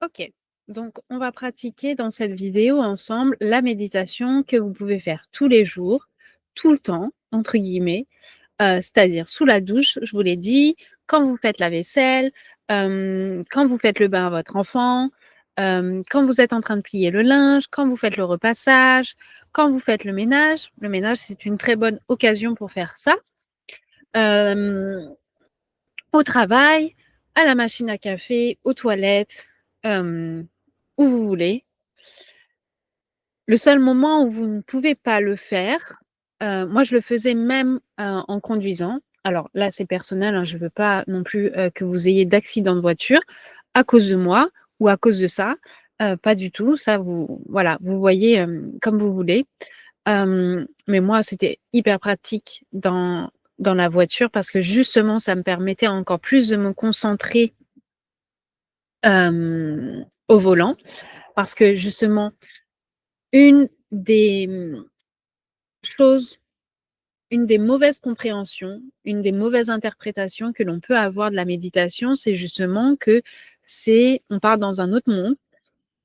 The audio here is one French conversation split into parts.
OK. Donc, on va pratiquer dans cette vidéo ensemble la méditation que vous pouvez faire tous les jours, tout le temps, entre guillemets, c'est-à-dire sous la douche, je vous l'ai dit, quand vous faites la vaisselle, quand vous faites le bain à votre enfant, quand vous êtes en train de plier le linge, quand vous faites le repassage, quand vous faites le ménage. Le ménage, c'est une très bonne occasion pour faire ça. Hem, Au travail, à la machine à café, aux toilettes, où vous voulez. Le seul moment où vous ne pouvez pas le faire, moi je le faisais même, en conduisant. Alors là, c'est personnel, hein, je veux pas non plus, que vous ayez d'accident de voiture à cause de moi ou à cause de ça, pas du tout. Ça vous voilà, vous voyez, comme vous voulez. Mais moi, c'était hyper pratique dans la voiture parce que justement, ça me permettait encore plus de me concentrer, au volant. Parce que justement, une des, choses une des mauvaises compréhensions, une des mauvaises interprétations que l'on peut avoir de la méditation, c'est justement que on part dans un autre monde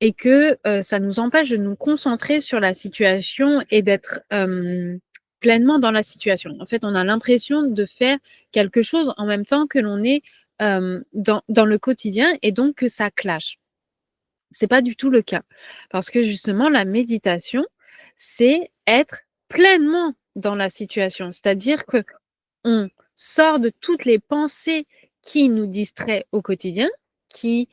et que, ça nous empêche de nous concentrer sur la situation et d'être, pleinement dans la situation. En fait, on a l'impression de faire quelque chose en même temps que l'on est, dans le quotidien et donc que ça clash. C'est pas du tout le cas. Parce que justement, la méditation, c'est être pleinement dans la situation. C'est-à-dire que on sort de toutes les pensées qui nous distraient au quotidien, qui,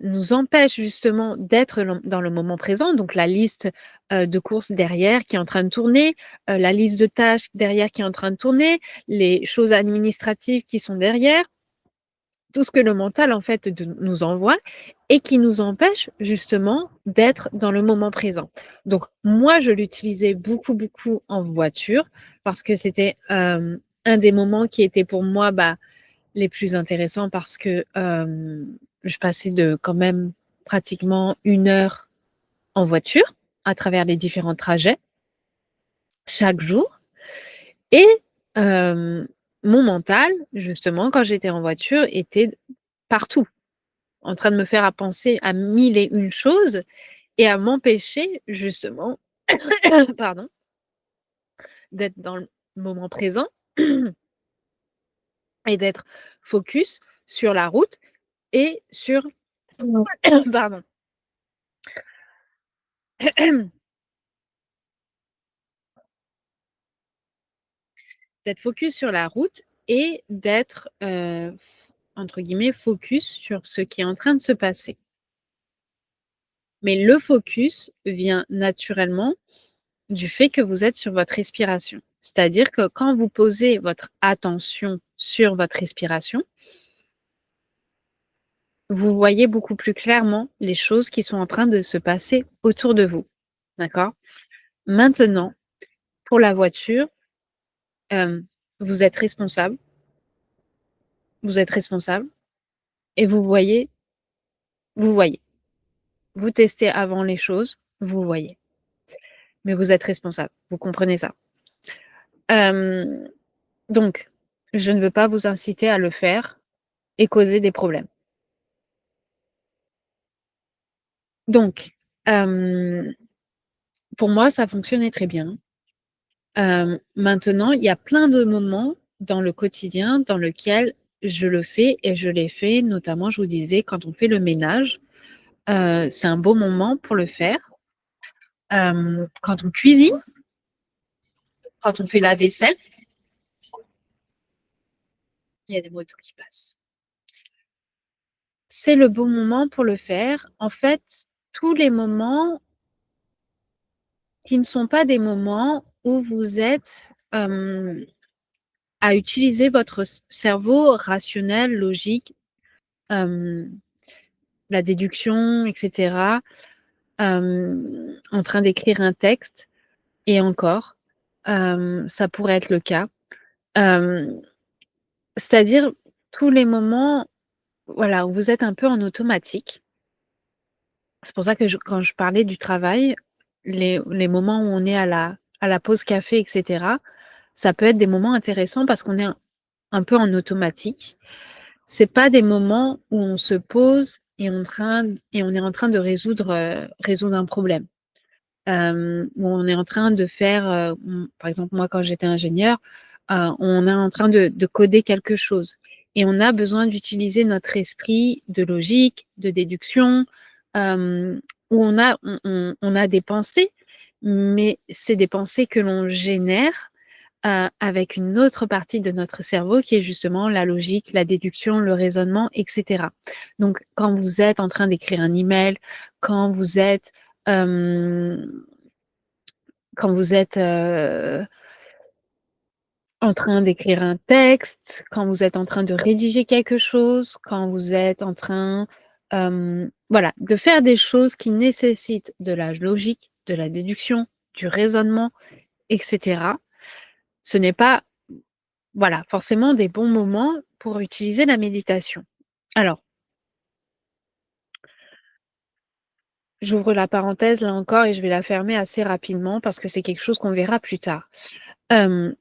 nous empêchent justement d'être dans le moment présent. Donc la liste, de courses derrière qui est en train de tourner, la liste de tâches derrière qui est en train de tourner, les choses administratives qui sont derrière. Tout ce que le mental, en fait, nous envoie et qui nous empêche justement d'être dans le moment présent. Donc moi, je l'utilisais beaucoup, beaucoup en voiture parce que c'était, un des moments qui était pour moi, les plus intéressants parce que, je passais de quand même pratiquement 1 heure en voiture à travers les différents trajets chaque jour et mon mental, justement, quand j'étais en voiture, était partout. En train de me faire à penser à 1000 et une choses et à m'empêcher justement, pardon, d'être dans le moment présent et d'être focus sur la route et sur pardon, d'être focus sur la route et d'être, entre guillemets «focus» sur ce qui est en train de se passer. Mais le focus vient naturellement du fait que vous êtes sur votre respiration. C'est-à-dire que quand vous posez votre attention sur votre respiration, vous voyez beaucoup plus clairement les choses qui sont en train de se passer autour de vous. D'accord? Maintenant, pour la voiture, hem, vous êtes responsable, vous êtes responsable et vous voyez. Vous testez avant les choses, vous voyez. Mais vous êtes responsable, vous comprenez ça? Hem, donc je ne veux pas vous inciter à le faire et causer des problèmes. Donc, hem, pour moi, ça fonctionnait très bien. Maintenant, il y a plein de moments dans le quotidien dans lequel je le fais et je l'ai fait notamment, je vous disais, quand on fait le ménage, c'est un beau moment pour le faire. Quand on cuisine, quand on fait la vaisselle, il y a des motos qui passent. C'est le bon moment pour le faire. En fait, tous les moments qui ne sont pas des moments où vous êtes, à utiliser votre cerveau rationnel, logique, hem, la déduction et cetera, en train d'écrire un texte et encore, ça pourrait être le cas. Hem, C'est-à-dire tous les moments, voilà, où vous êtes un peu en automatique. C'est pour ça que quand je parlais du travail, les moments où on est à la pause café et cetera, ça peut être des moments intéressants parce qu'on est un peu en automatique. C'est pas des moments où on se pose et on est en train de résoudre un problème. Où on est en train de faire, par exemple, moi, quand j'étais ingénieure, on est en train de coder quelque chose et on a besoin d'utiliser notre esprit de logique, de déduction, où on a des pensées, mais c'est des pensées que l'on génère avec une autre partie de notre cerveau qui est justement la logique, la déduction, le raisonnement, etc. Donc, quand vous êtes en train d'écrire un email, quand vous êtes euh, quand vous êtes en train d'écrire un texte, quand vous êtes en train de rédiger quelque chose, quand vous êtes en train voilà, de faire des choses qui nécessitent de la logique, de la déduction, du raisonnement, etc. Ce n'est pas voilà, forcément des bons moments pour utiliser la méditation. Alors, j'ouvre la parenthèse là encore et je vais la fermer assez rapidement parce que c'est quelque chose qu'on verra plus tard. Euh,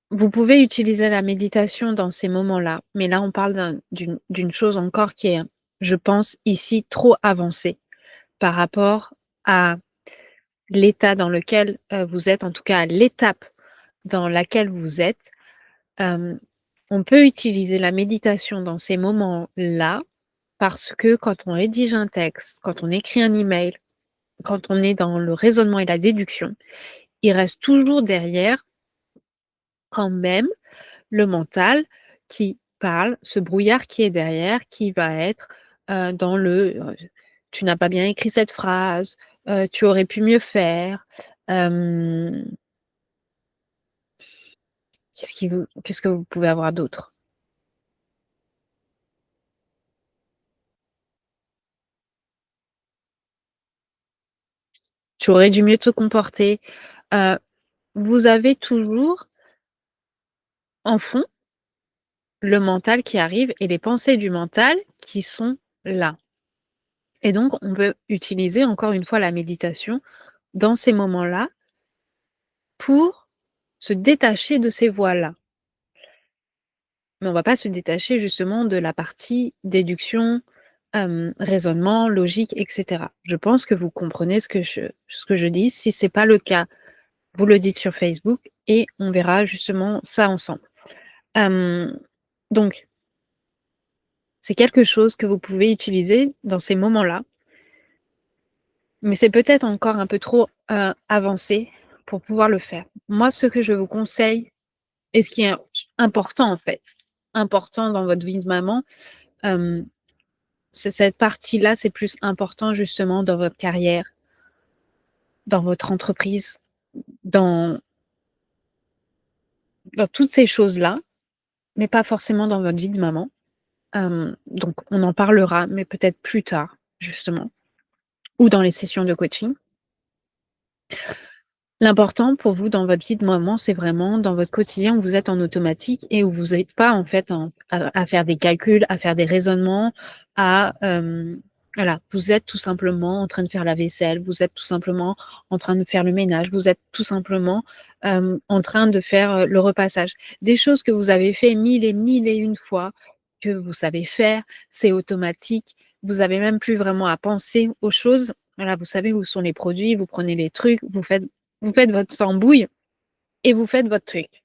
Vous pouvez utiliser la méditation dans ces moments-là, mais là, on parle d'une chose encore qui est, je pense, ici trop avancée par rapport à l'état dans lequel vous êtes, en tout cas à l'étape dans laquelle vous êtes. On peut utiliser la méditation dans ces moments-là parce que quand on rédige un texte, quand on écrit un email, quand on est dans le raisonnement et la déduction, il reste toujours derrière quand même le mental qui parle, ce brouillard qui est derrière, qui va être dans le tu n'as pas bien écrit cette phrase, tu aurais pu mieux faire. euh, qu'est-ce que vous pouvez avoir d'autre? Tu aurais dû mieux te comporter. Euh, vous avez toujours en fond le mental qui arrive et les pensées du mental qui sont là. Et donc, on peut utiliser encore une fois la méditation dans ces moments-là pour se détacher de ces voix-là. Mais on ne va pas se détacher justement de la partie déduction, raisonnement, logique, etc. Je pense que vous comprenez ce que je dis. Si ce n'est pas le cas, vous le dites sur Facebook et on verra justement ça ensemble. Donc, c'est quelque chose que vous pouvez utiliser dans ces moments-là, mais c'est peut-être encore un peu trop avancé pour pouvoir le faire. Moi, ce que je vous conseille, et ce qui est important en fait, important dans votre vie de maman, cette partie-là, c'est plus important justement dans votre carrière, dans votre entreprise, dans, dans toutes ces choses-là, mais pas forcément dans votre vie de maman. Donc, on en parlera, mais peut-être plus tard, justement, ou dans les sessions de coaching. L'important pour vous dans votre vie de maman, c'est vraiment dans votre quotidien où vous êtes en automatique et où vous n'êtes pas en fait à faire des calculs, à faire des raisonnements, voilà, vous êtes tout simplement en train de faire la vaisselle, vous êtes tout simplement en train de faire le ménage, vous êtes tout simplement en train de faire le repassage. Des choses que vous avez fait mille et une fois, que vous savez faire, c'est automatique. Vous n'avez même plus vraiment à penser aux choses. Voilà, vous savez où sont les produits, vous prenez les trucs, vous faites votre sambouille et vous faites votre truc.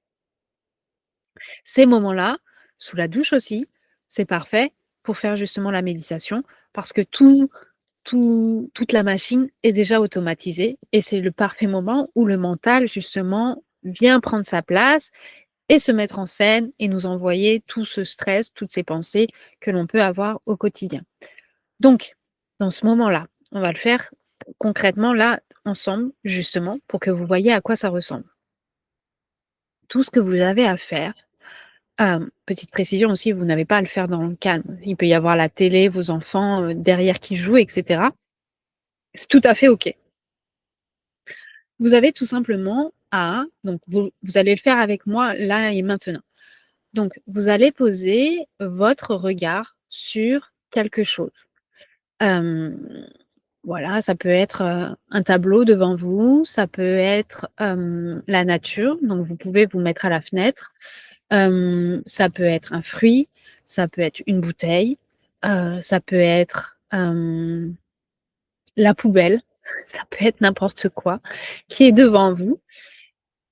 Ces moments-là, sous la douche aussi, c'est parfait pour faire justement la méditation parce que toute la machine est déjà automatisée et c'est le parfait moment où le mental justement vient prendre sa place et se mettre en scène et nous envoyer tout ce stress, toutes ces pensées que l'on peut avoir au quotidien. Donc, dans ce moment-là, on va le faire concrètement là, ensemble, justement, pour que vous voyez à quoi ça ressemble. Tout ce que vous avez à faire, petite précision aussi, vous n'avez pas à le faire dans le calme. Il peut y avoir la télé, vos enfants derrière qui jouent, etc. C'est tout à fait OK. Vous avez tout simplement donc vous allez le faire avec moi là et maintenant. Donc, vous allez poser votre regard sur quelque chose. Voilà, ça peut être un tableau devant vous, ça peut être la nature, donc vous pouvez vous mettre à la fenêtre, ça peut être un fruit, ça peut être une bouteille, ça peut être, la poubelle, ça peut être n'importe quoi qui est devant vous.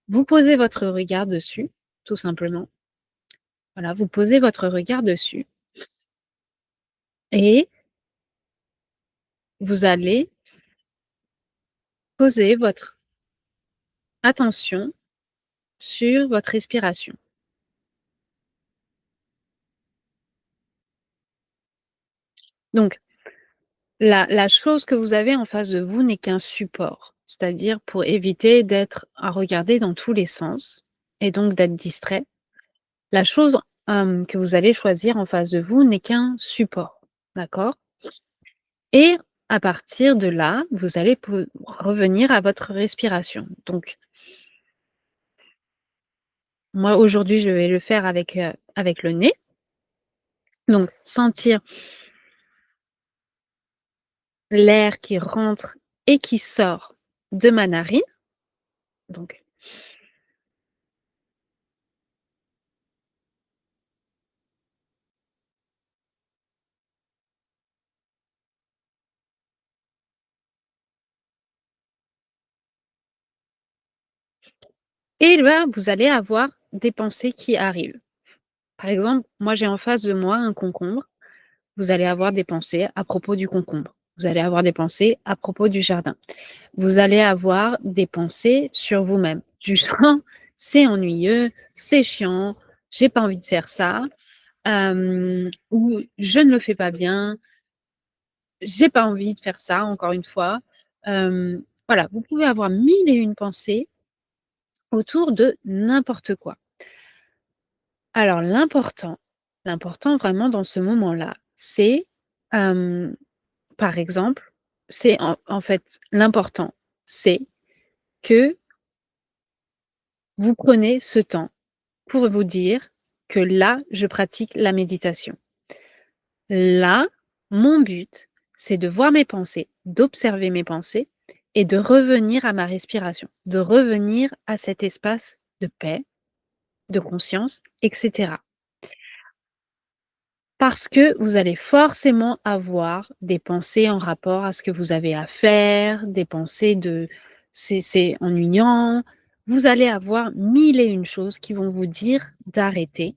Vous posez votre regard dessus, tout simplement. Voilà, vous posez votre regard dessus et vous allez poser votre attention sur votre respiration. Donc la chose que vous avez en face de vous n'est qu'un support, c'est-à-dire pour éviter d'être à regarder dans tous les sens et donc d'être distrait. La chose, que vous allez choisir en face de vous n'est qu'un support, d'accord? Et à partir de là, vous allez revenir à votre respiration. Donc moi aujourd'hui, je vais le faire avec le nez. Donc sentir l'air qui rentre et qui sort de ma narine. Donc et là, vous allez avoir des pensées qui arrivent. Par exemple, moi j'ai en face de moi un concombre, vous allez avoir des pensées à propos du concombre. Vous allez avoir des pensées à propos du jardin. Vous allez avoir des pensées sur vous-même, du genre: «C'est ennuyeux, c'est chiant, j'ai pas envie de faire ça», ou «Je ne le fais pas bien, j'ai pas envie de faire ça encore une fois». Voilà, vous pouvez avoir mille et une pensées autour de n'importe quoi. Alors l'important vraiment dans ce moment-là, c'est, hem, par exemple, c'est en fait l'important, c'est que vous prenez ce temps pour vous dire que là, je pratique la méditation. Là, mon but, c'est de voir mes pensées, d'observer mes pensées et de revenir à ma respiration, de revenir à cet espace de paix, de conscience, etc. Parce que vous allez forcément avoir des pensées en rapport à ce que vous avez à faire, des pensées de c'est ennuyant. Vous allez avoir mille et une choses qui vont vous dire d'arrêter.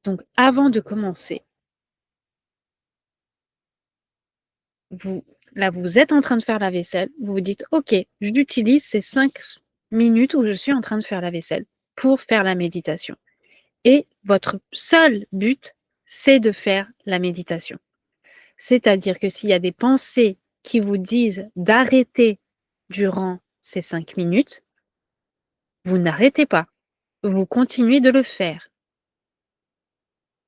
Donc avant de commencer, vous là, vous êtes en train de faire la vaisselle, vous vous dites: «OK, j'utilise ces 5 minutes où je suis en train de faire la vaisselle pour faire la méditation» et votre seul but, c'est de faire la méditation. C'est-à-dire que s'il y a des pensées qui vous disent d'arrêter durant ces 5 minutes, vous n'arrêtez pas, vous continuez de le faire.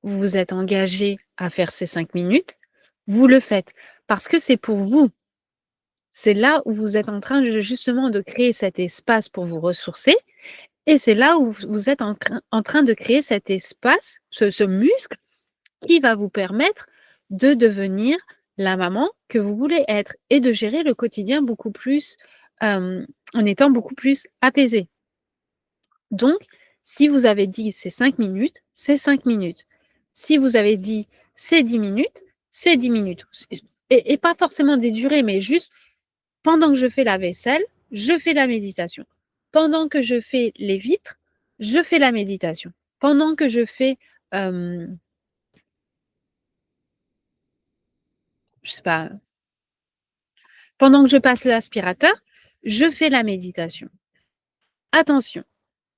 Vous vous êtes engagé à faire ces 5 minutes, vous le faites parce que c'est pour vous. C'est là où vous êtes en train de justement de créer cet espace pour vous ressourcer et c'est là où vous êtes en train de créer cet espace, ce muscle qui va vous permettre de devenir la maman que vous voulez être et de gérer le quotidien beaucoup plus, en étant beaucoup plus apaisé. Donc, si vous avez dit: «C'est 5 minutes», c'est 5 minutes. Si vous avez dit: «C'est 10 minutes», c'est 10 minutes. Et pas forcément des durées, mais juste pendant que je fais la vaisselle, je fais la méditation. Pendant que je fais les vitres, je fais la méditation. Pendant que je fais, hem, je sais pas, pendant que je passe l'aspirateur, je fais la méditation. Attention,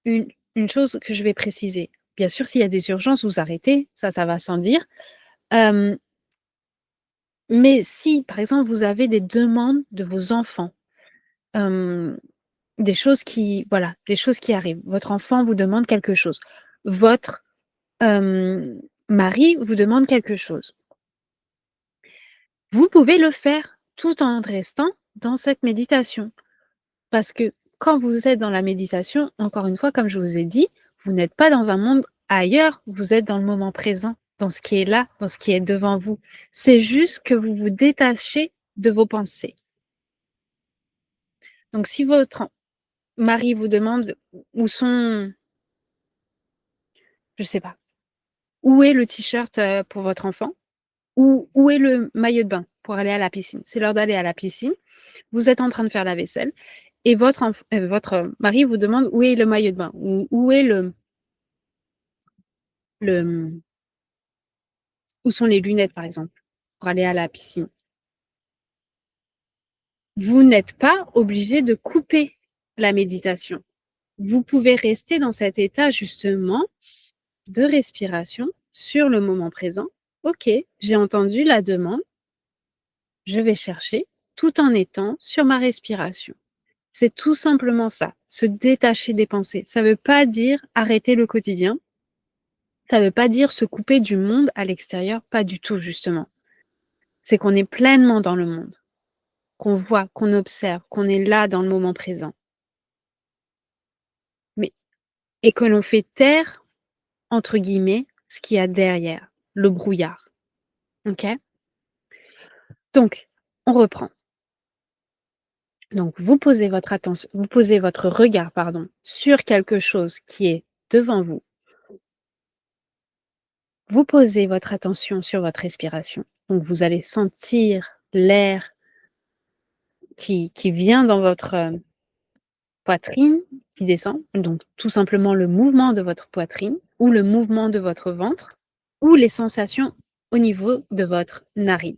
une chose que je vais préciser, bien sûr, s'il y a des urgences, vous arrêtez, ça va sans dire. Hem, mais si, par exemple, vous avez des demandes de vos enfants, hem, des choses qui voilà, des choses qui arrivent. Votre enfant vous demande quelque chose. Votre, mari vous demande quelque chose. Vous pouvez le faire tout en restant dans cette méditation. Parce que quand vous êtes dans la méditation, encore une fois, comme je vous ai dit, vous n'êtes pas dans un monde ailleurs, vous êtes dans le moment présent, dans ce qui est là, dans ce qui est devant vous. C'est juste que vous vous détachez de vos pensées. Donc si votre mari vous demande où sont, je sais pas, où est le t-shirt, pour votre enfant? Où est le maillot de bain pour aller à la piscine? C'est l'heure d'aller à la piscine. Vous êtes en train de faire la vaisselle et votre mari vous demande où est le maillot de bain? Où est le où sont les lunettes, par exemple, pour aller à la piscine? Vous n'êtes pas obligé de couper la méditation. Vous pouvez rester dans cet état justement de respiration sur le moment présent. OK, j'ai entendu la demande, je vais chercher tout en étant sur ma respiration. C'est tout simplement ça, se détacher des pensées. Ça ne veut pas dire arrêter le quotidien, ça ne veut pas dire se couper du monde à l'extérieur, pas du tout justement. C'est qu'on est pleinement dans le monde, qu'on voit, qu'on observe, qu'on est là dans le moment présent. Mais, et que l'on fait taire, entre guillemets, ce qu'il y a derrière, le brouillard. OK? Donc, on reprend. Donc, vous posez votre regard, pardon, sur quelque chose qui est devant vous. Vous posez votre attention sur votre respiration. Donc, vous allez sentir l'air qui vient dans votre poitrine, qui descend. Donc, tout simplement le mouvement de votre poitrine ou le mouvement de votre ventre ou les sensations au niveau de votre narine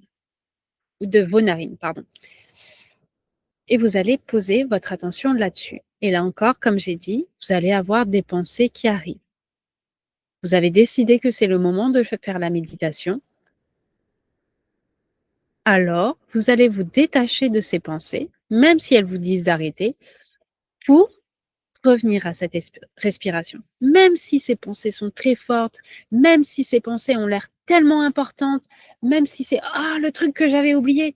ou de vos narines, pardon. Et vous allez poser votre attention là-dessus. Et là encore, comme j'ai dit, vous allez avoir des pensées qui arrivent. Vous avez décidé que c'est le moment de faire la méditation. Alors, vous allez vous détacher de ces pensées, même si elles vous disent d'arrêter, pour revenir à cette respiration. Même si ces pensées sont très fortes, même si ces pensées ont l'air tellement importantes, même si c'est ah le truc que j'avais oublié.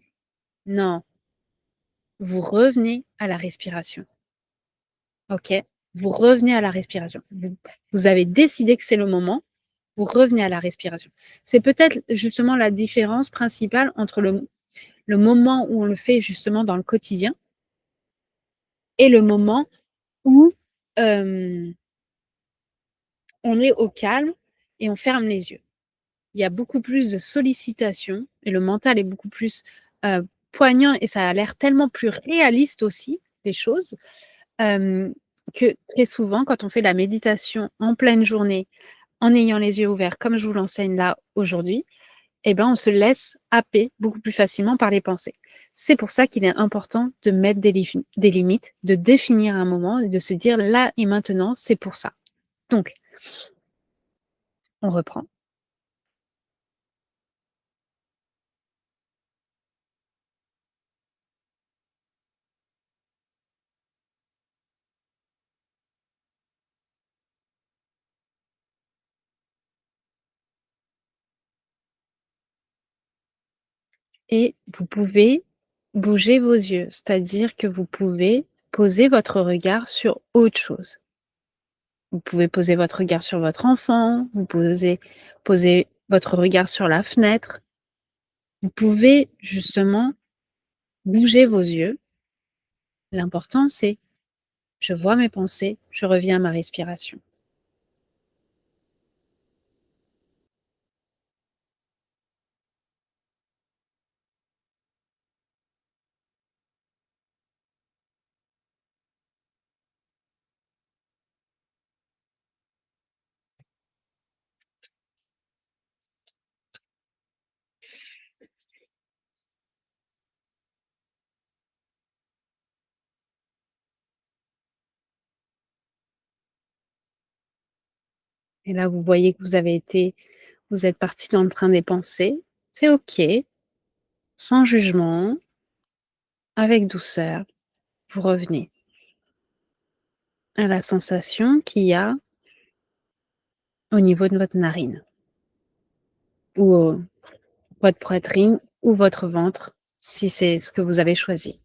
Non, vous revenez à la respiration. OK? Vous revenez à la respiration. Vous avez décidé que c'est le moment, vous revenez à la respiration. C'est peut-être justement la différence principale entre le moment où on le fait justement dans le quotidien et le moment où on est au calme et on ferme les yeux. Il y a beaucoup plus de sollicitations et le mental est beaucoup plus poignant et ça a l'air tellement plus réaliste aussi, des choses, que très souvent, quand on fait la méditation en pleine journée, en ayant les yeux ouverts, comme je vous l'enseigne là aujourd'hui, eh ben, on se laisse happer beaucoup plus facilement par les pensées. C'est pour ça qu'il est important de mettre des limites, de définir un moment et de se dire là et maintenant, c'est pour ça. Donc, on reprend. Et vous pouvez bouger vos yeux, c'est-à-dire que vous pouvez poser votre regard sur autre chose. Vous pouvez poser votre regard sur votre enfant, vous pouvez poser votre regard sur la fenêtre. Vous pouvez justement bouger vos yeux. L'important, c'est je vois mes pensées, je reviens à ma respiration. Et là, vous voyez que vous êtes parti dans le train des pensées. C'est OK, sans jugement, avec douceur, vous revenez à la sensation qu'il y a au niveau de votre narine ou votre poitrine ou votre ventre, si c'est ce que vous avez choisi.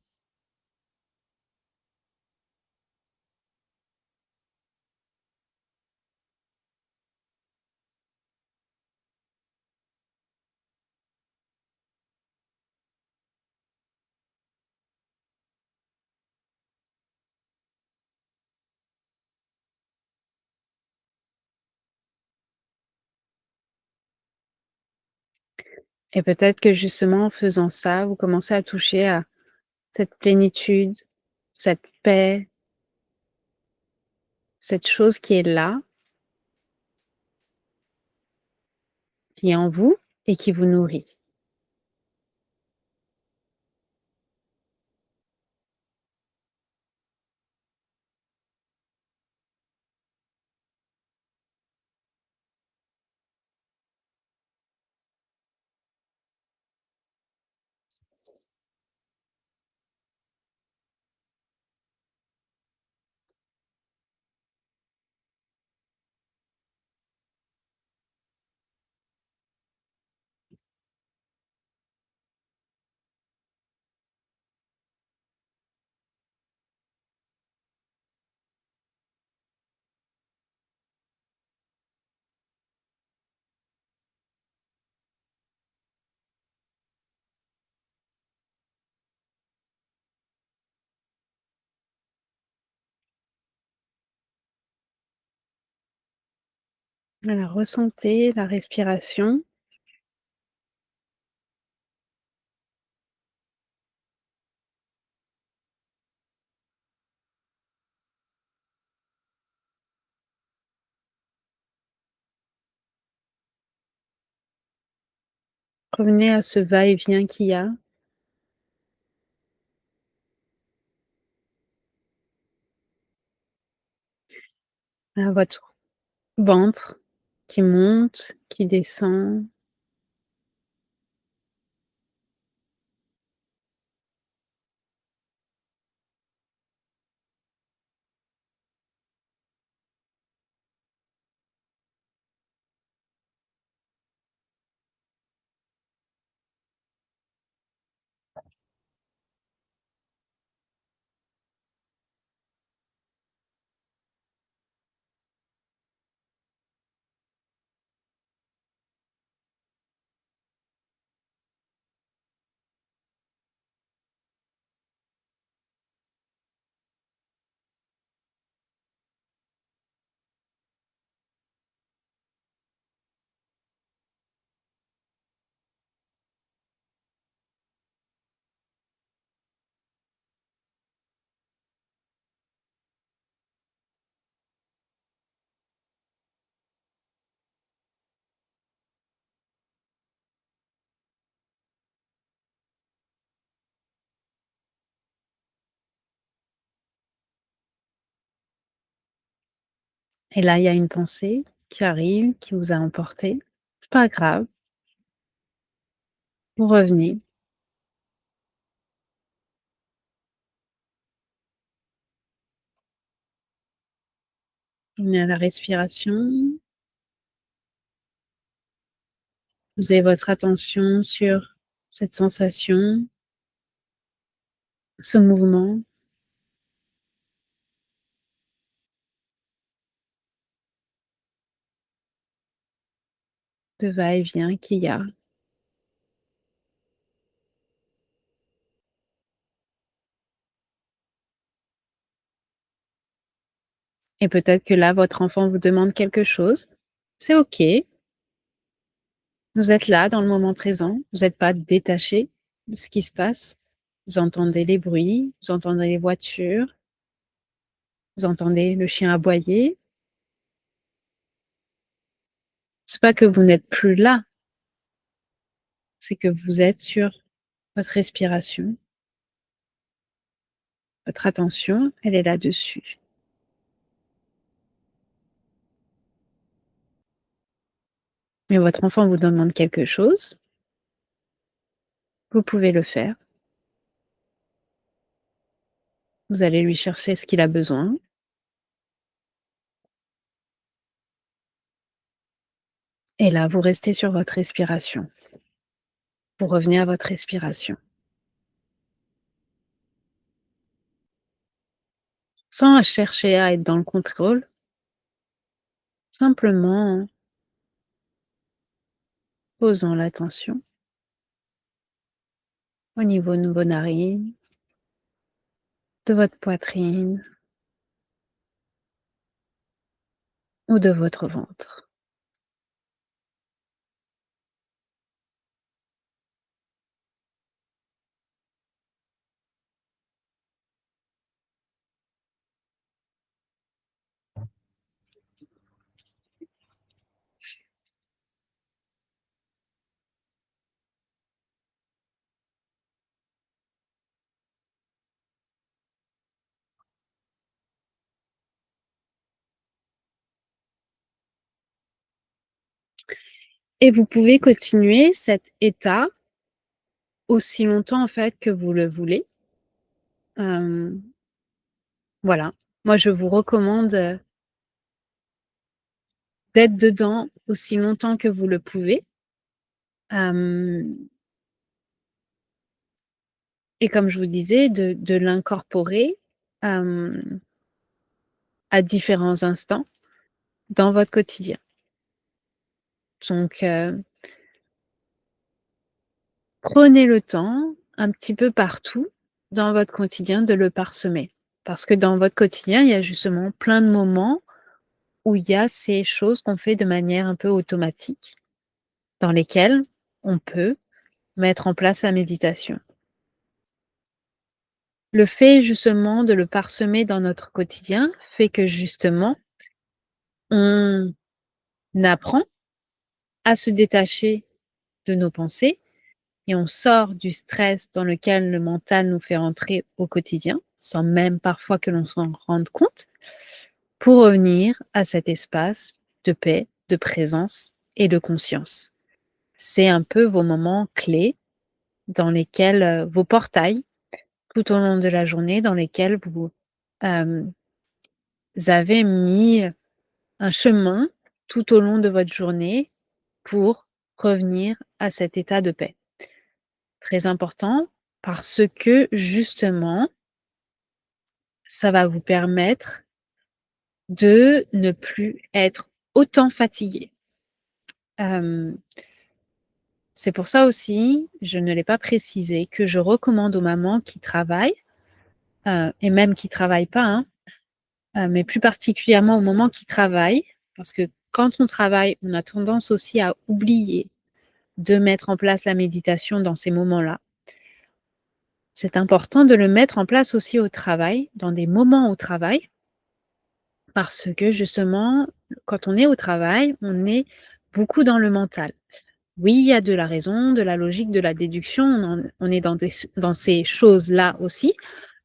Et peut-être que justement en faisant ça, vous commencez à toucher à cette plénitude, cette paix, cette chose qui est là, qui est en vous et qui vous nourrit. Alors ressentez la respiration, revenez à ce va-et-vient qu'il y a, à votre ventre qui monte, qui descend. Et là, il y a une pensée qui arrive, qui vous a emporté. C'est pas grave, vous revenez, vous venez à la respiration, vous avez votre attention sur cette sensation, ce mouvement de va-et-vient qu'il y a. Et peut-être que là, votre enfant vous demande quelque chose. C'est OK, vous êtes là dans le moment présent, vous n'êtes pas détaché de ce qui se passe. Vous entendez les bruits, vous entendez les voitures, vous entendez le chien aboyer. C'est pas que vous n'êtes plus là, c'est que vous êtes sur votre respiration. Votre attention, elle est là-dessus. Mais votre enfant vous demande quelque chose, vous pouvez le faire. Vous allez lui chercher ce qu'il a besoin. Et là, vous restez sur votre respiration. Vous revenez à votre respiration. Sans chercher à être dans le contrôle, simplement en posant l'attention au niveau de vos narines, de votre poitrine ou de votre ventre. Et vous pouvez continuer cet état aussi longtemps, en fait, que vous le voulez. Voilà. Moi, je vous recommande, d'être dedans aussi longtemps que vous le pouvez. Et comme je vous disais, de l'incorporer, à différents instants dans votre quotidien. Donc, prenez le temps, un petit peu partout dans votre quotidien, de le parsemer. Parce que dans votre quotidien, il y a justement plein de moments où il y a ces choses qu'on fait de manière un peu automatique, dans lesquelles on peut mettre en place la méditation. Le fait justement de le parsemer dans notre quotidien fait que justement, on apprend à se détacher de nos pensées et on sort du stress dans lequel le mental nous fait entrer au quotidien, sans même parfois que l'on s'en rende compte, pour revenir à cet espace de paix, de présence et de conscience. C'est un peu vos moments clés dans lesquels, vos portails tout au long de la journée, dans lesquels vous, avez mis un chemin tout au long de votre journée pour revenir à cet état de paix. Très important parce que justement, ça va vous permettre de ne plus être autant fatigué. C'est pour ça aussi, je ne l'ai pas précisé, que je recommande aux mamans qui travaillent, et même qui travaillent pas, hein, mais plus particulièrement aux mamans qui travaillent, parce que quand on travaille, on a tendance aussi à oublier de mettre en place la méditation dans ces moments-là. C'est important de le mettre en place aussi au travail, dans des moments au travail, parce que justement, quand on est au travail, on est beaucoup dans le mental. Oui, il y a de la raison, de la logique, de la déduction, on est dans ces choses-là aussi,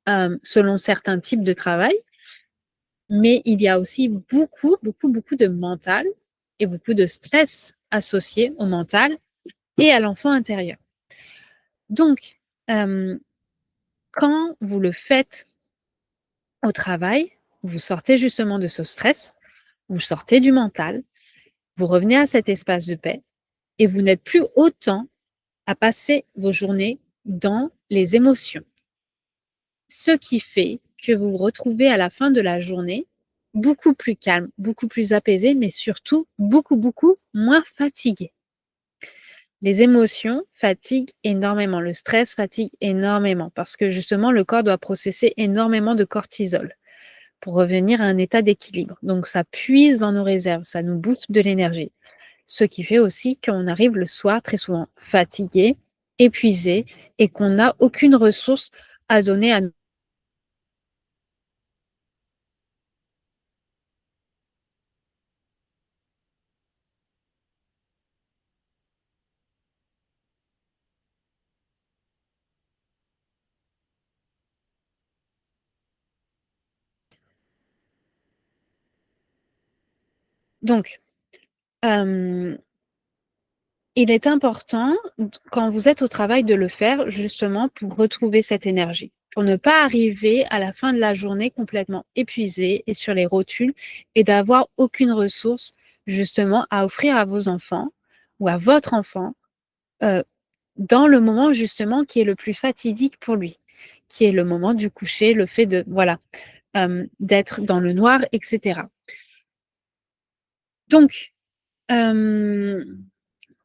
selon certains types de travail, mais il y a aussi beaucoup, beaucoup, beaucoup de mental et beaucoup de stress associé au mental et à l'enfant intérieur. Donc, quand vous le faites au travail, vous sortez justement de ce stress, vous sortez du mental, vous revenez à cet espace de paix et vous n'êtes plus autant à passer vos journées dans les émotions. Ce qui fait que vous vous retrouvez à la fin de la journée beaucoup plus calme, beaucoup plus apaisé, mais surtout beaucoup, beaucoup moins fatigué. Les émotions fatiguent énormément, le stress fatigue énormément parce que justement le corps doit processer énormément de cortisol pour revenir à un état d'équilibre. Donc ça puise dans nos réserves, ça nous booste de l'énergie. Ce qui fait aussi qu'on arrive le soir très souvent fatigué, épuisé et qu'on n'a aucune ressource à donner à nous. Donc, il est important, quand vous êtes au travail, de le faire justement pour retrouver cette énergie, pour ne pas arriver à la fin de la journée complètement épuisé et sur les rotules et d'avoir aucune ressource justement à offrir à vos enfants ou à votre enfant dans le moment justement qui est le plus fatidique pour lui, qui est le moment du coucher, le fait de, voilà, d'être dans le noir, etc. Donc, euh,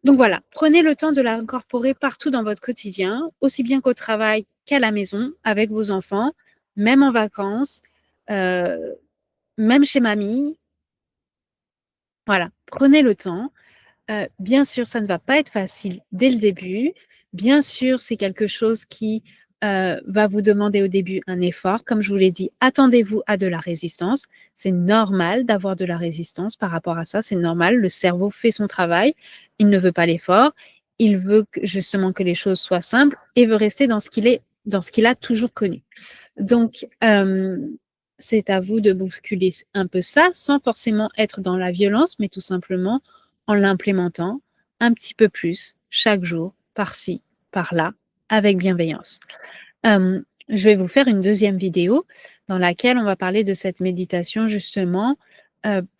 Donc voilà, prenez le temps de l'incorporer partout dans votre quotidien, aussi bien qu'au travail qu'à la maison, avec vos enfants, même en vacances, euh, même chez mamie. Voilà, prenez le temps. Bien sûr, ça ne va pas être facile dès le début. Bien sûr, c'est quelque chose qui va vous demander au début un effort. Comme je vous l'ai dit, attendez-vous à de la résistance. C'est normal d'avoir de la résistance par rapport à ça. C'est normal. Le cerveau fait son travail. Il ne veut pas l'effort. Il veut justement que les choses soient simples et veut rester dans ce qu'il est, dans ce qu'il a toujours connu. Donc, c'est à vous de bousculer un peu ça, sans forcément être dans la violence, mais tout simplement en l'implémentant un petit peu plus chaque jour, par-ci, par-là, avec bienveillance. Je vais vous faire une deuxième vidéo dans laquelle on va parler de cette méditation justement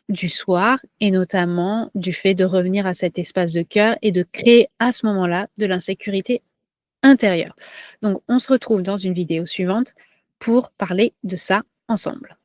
du soir et notamment du fait de revenir à cet espace de cœur et de créer à ce moment-là de l'insécurité intérieure. Donc, on se retrouve dans une vidéo suivante pour parler de ça ensemble.